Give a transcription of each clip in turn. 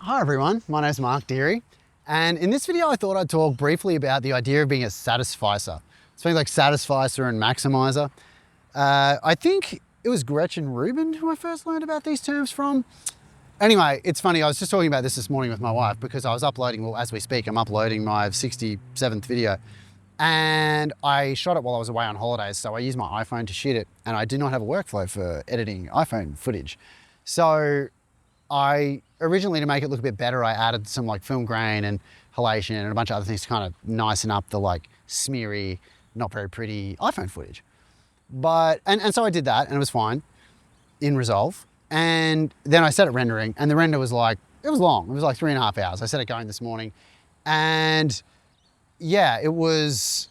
Hi everyone, my name's Mark Deere, and in this video I thought I'd talk briefly about the idea of being a Satisficer. It's things like Satisficer and Maximizer. I think it was Gretchen Rubin who I first learned about these terms from. Anyway, it's funny, I was just talking about this morning with my wife because I was uploading, well, as we speak, I'm uploading my 67th video, and I shot it while I was away on holidays, so I used my iPhone to shoot it, and I do not have a workflow for editing iPhone footage. So I originally, to make it look a bit better, I added some like film grain and halation and a bunch of other things to kind of nicen up the like smeary, not very pretty iPhone footage. But, and so I did that and it was fine in Resolve. And then I set it rendering and the render was like, it was long. It was like 3.5 hours. I set it going this morning and yeah, it was,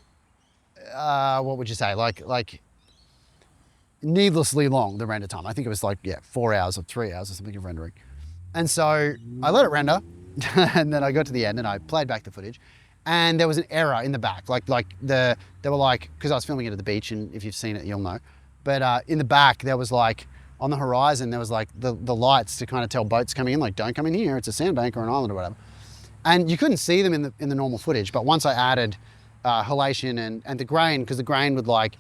what would you say? Like needlessly long, the render time. I think it was like, yeah, 4 hours or 3 hours or something of rendering. And so I let it render and then I got to the end and I played back the footage and there was an error in the back. They were like, because I was filming it at the beach and if you've seen it, you'll know. But in the back, there was like, on the horizon, there was like the lights to kind of tell boats coming in, like don't come in here, it's a sandbank or an island or whatever. And you couldn't see them in the normal footage. But once I added halation and the grain, because the grain would like,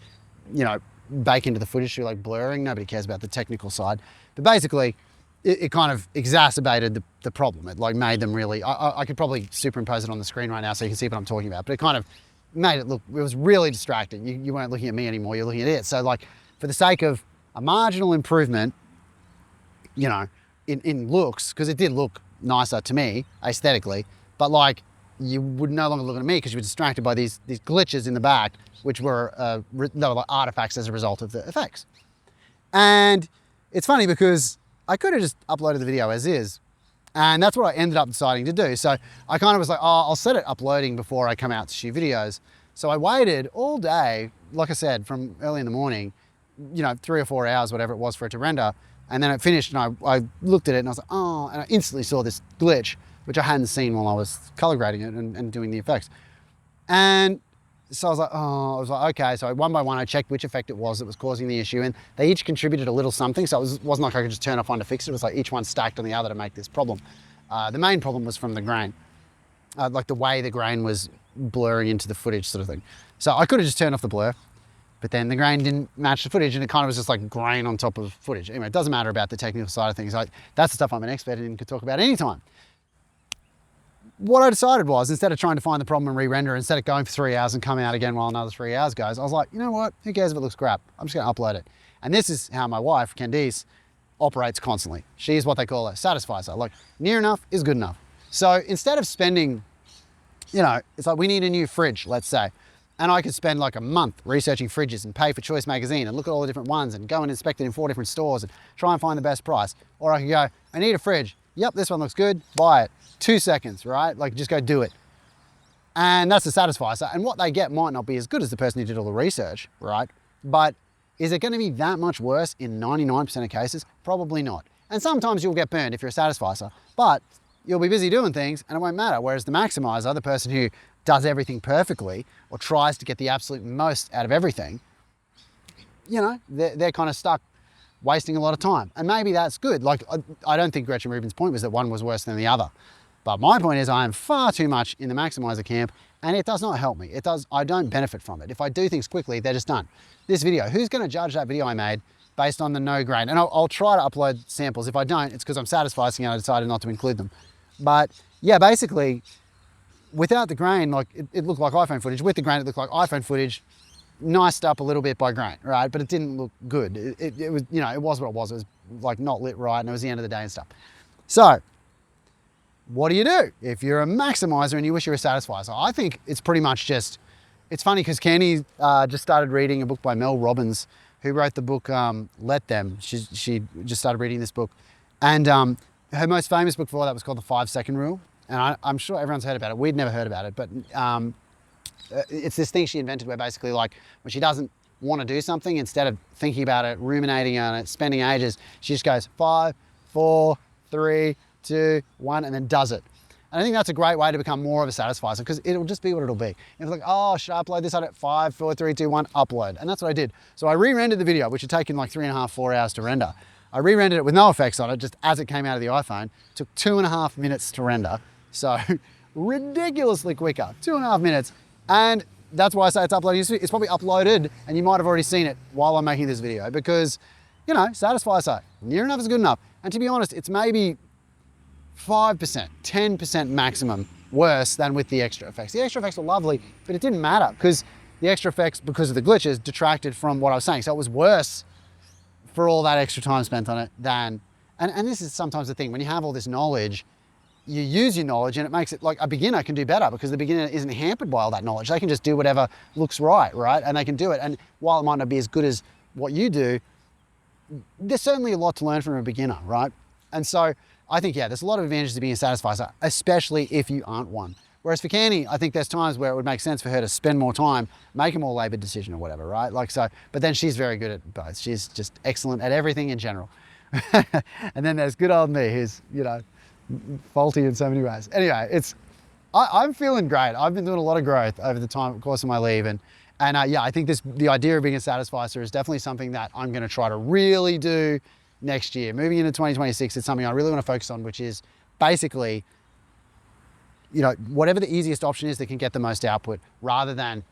you know, bake into the footage through like blurring. Nobody cares about the technical side. But basically, it kind of exacerbated the problem. It like made them really, I could probably superimpose it on the screen right now so you can see what I'm talking about, but it kind of made it look, it was really distracting. You weren't looking at me anymore, you're looking at it. So like for the sake of a marginal improvement, you know, in looks, because it did look nicer to me aesthetically, but like you would no longer look at me because you were distracted by these glitches in the back, which were, they were like artifacts as a result of the effects. And it's funny because I could have just uploaded the video as is, and that's what I ended up deciding to do. So I kind of was like, oh, I'll set it uploading before I come out to shoot videos. So I waited all day, like I said, from early in the morning, you know, 3 or 4 hours, whatever it was for it to render. And then it finished and I looked at it and I was like, oh, and I instantly saw this glitch, which I hadn't seen while I was color grading it and doing the effects. And so I was like, okay. So one by one, I checked which effect it was that was causing the issue, and they each contributed a little something. So it wasn't like I could just turn off one to fix it. It was like each one stacked on the other to make this problem. The main problem was from the grain, like the way the grain was blurring into the footage sort of thing. So I could have just turned off the blur, but then the grain didn't match the footage and it kind of was just like grain on top of footage. Anyway, it doesn't matter about the technical side of things. That's the stuff I'm an expert in and could talk about anytime. What I decided was, instead of trying to find the problem and re-render, instead of going for 3 hours and coming out again while another 3 hours goes, I was like, you know what, who cares if it looks crap? I'm just gonna upload it. And this is how my wife, Candice, operates constantly. She is what they call a Satisficer. Like, near enough is good enough. So instead of spending, you know, it's like we need a new fridge, let's say, and I could spend like a month researching fridges and pay for Choice Magazine and look at all the different ones and go and inspect it in 4 different stores and try and find the best price. Or I could go, I need a fridge. Yep, this one looks good, buy it. 2 seconds, right? Like just go do it. And that's the Satisficer. And what they get might not be as good as the person who did all the research, right? But is it going to be that much worse in 99% of cases? Probably not. And sometimes you'll get burned if you're a Satisficer, but you'll be busy doing things and it won't matter. Whereas the Maximizer, the person who does everything perfectly or tries to get the absolute most out of everything, you know, they're kind of stuck wasting a lot of time. And maybe that's good. Like, I don't think Gretchen Rubin's point was that one was worse than the other. But my point is I am far too much in the Maximizer camp and it does not help me. I don't benefit from it. If I do things quickly, they're just done. This video, who's gonna judge that video I made based on the no grain? And I'll try to upload samples. If I don't, it's because I'm Satisficing and I decided not to include them. But yeah, basically, without the grain, like it looked like iPhone footage. With the grain, it looked like iPhone footage, niced up a little bit by grain, right? But it didn't look good. It was, you know, it was what it was. It was like not lit right and it was the end of the day and stuff. So, what do you do if you're a Maximizer and you wish you were a Satisficer? I think it's pretty much just, it's funny because Candy just started reading a book by Mel Robbins, who wrote the book Let Them. She just started reading this book. And her most famous book before that was called The 5-Second Rule. And I'm sure everyone's heard about it. We'd never heard about it, but it's this thing she invented where basically like when she doesn't want to do something, instead of thinking about it, ruminating on it, spending ages, she just goes 5, 4, 3, 2, 1, and then does it. And I think that's a great way to become more of a Satisficer because it'll just be what it'll be. It's like, oh, should I upload this on it? 5, 4, 3, 2, 1, upload. And that's what I did. So I re-rendered the video, which had taken like 3.5, 4 hours to render. I re-rendered it with no effects on it, just as it came out of the iPhone. Took 2.5 minutes to render. So ridiculously quicker, 2.5 minutes. And that's why I say it's uploading. It's probably uploaded and you might have already seen it while I'm making this video because, you know, Satisficer, near enough is good enough. And to be honest, it's maybe 5%, 10% maximum worse than with the extra effects. The extra effects were lovely, but it didn't matter because the extra effects, because of the glitches, detracted from what I was saying. So it was worse for all that extra time spent on it than, and this is sometimes the thing, when you have all this knowledge, you use your knowledge and it makes it like a beginner can do better because the beginner isn't hampered by all that knowledge. They can just do whatever looks right? And they can do it. And while it might not be as good as what you do, there's certainly a lot to learn from a beginner, right? And so I think, yeah, there's a lot of advantages to being a Satisficer, especially if you aren't one. Whereas for Canny, I think there's times where it would make sense for her to spend more time, make a more labored decision or whatever, right? Like so, but then she's very good at both. She's just excellent at everything in general. And then there's good old me who's, you know, faulty in so many ways. Anyway, I'm feeling great. I've been doing a lot of growth over the course of my leave. And yeah, I think the idea of being a Satisficer is definitely something that I'm going to try to really do next year. Moving into 2026, it's something I really want to focus on, which is basically, you know, whatever the easiest option is that can get the most output rather than,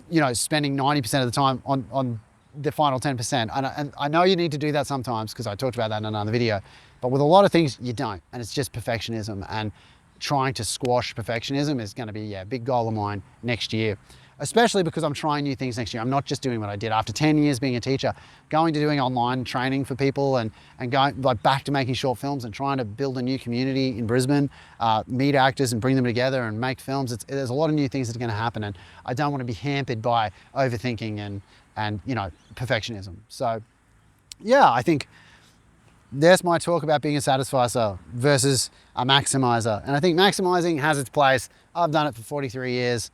you know, spending 90% of the time on the final 10%. And I know you need to do that sometimes because I talked about that in another video, but with a lot of things you don't. And it's just perfectionism, and trying to squash perfectionism is going to be a big goal of mine next year. Especially because I'm trying new things next year. I'm not just doing what I did after 10 years being a teacher, going to doing online training for people and going like back to making short films and trying to build a new community in Brisbane, meet actors and bring them together and make films. There's a lot of new things that are going to happen, and I don't want to be hampered by overthinking and you know, perfectionism. So yeah, I think there's my talk about being a Satisficer versus a maximizer. And I think maximizing has its place. I've done it for 43 years.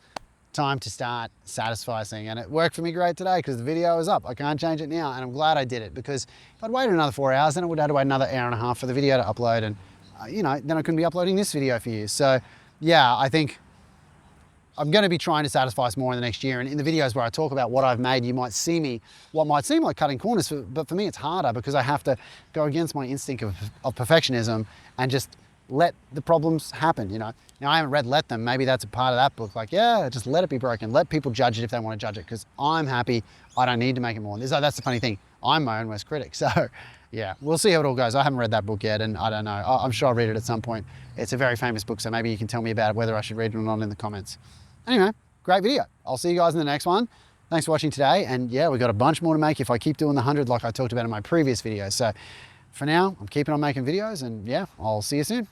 Time to start satisficing, and it worked for me great today because the video is up. I can't change it now, and I'm glad I did it, because if I'd waited another 4 hours, then I would have to wait another hour and a half for the video to upload, and you know, then I couldn't be uploading this video for you. So yeah, I think I'm going to be trying to Satisfice more in the next year, and in the videos where I talk about what I've made, you might see what might seem like cutting corners, but for me it's harder because I have to go against my instinct of perfectionism and just let the problems happen, you know. Now I haven't read Let Them, maybe that's a part of that book, like, yeah, just let it be broken, let people judge it if they want to judge it, because I'm happy, I don't need to make it more. That's the funny thing, I'm my own worst critic. So yeah, we'll see how it all goes. I haven't read that book yet, and I don't know, I'm sure I'll read it at some point. It's a very famous book, so maybe you can tell me about it, whether I should read it or not, in the comments. Anyway, great video. I'll see you guys in the next one. Thanks for watching today, and yeah, we've got a bunch more to make if I keep doing the 100 like I talked about in my previous video. So for now, I'm keeping on making videos, and yeah, I'll see you soon.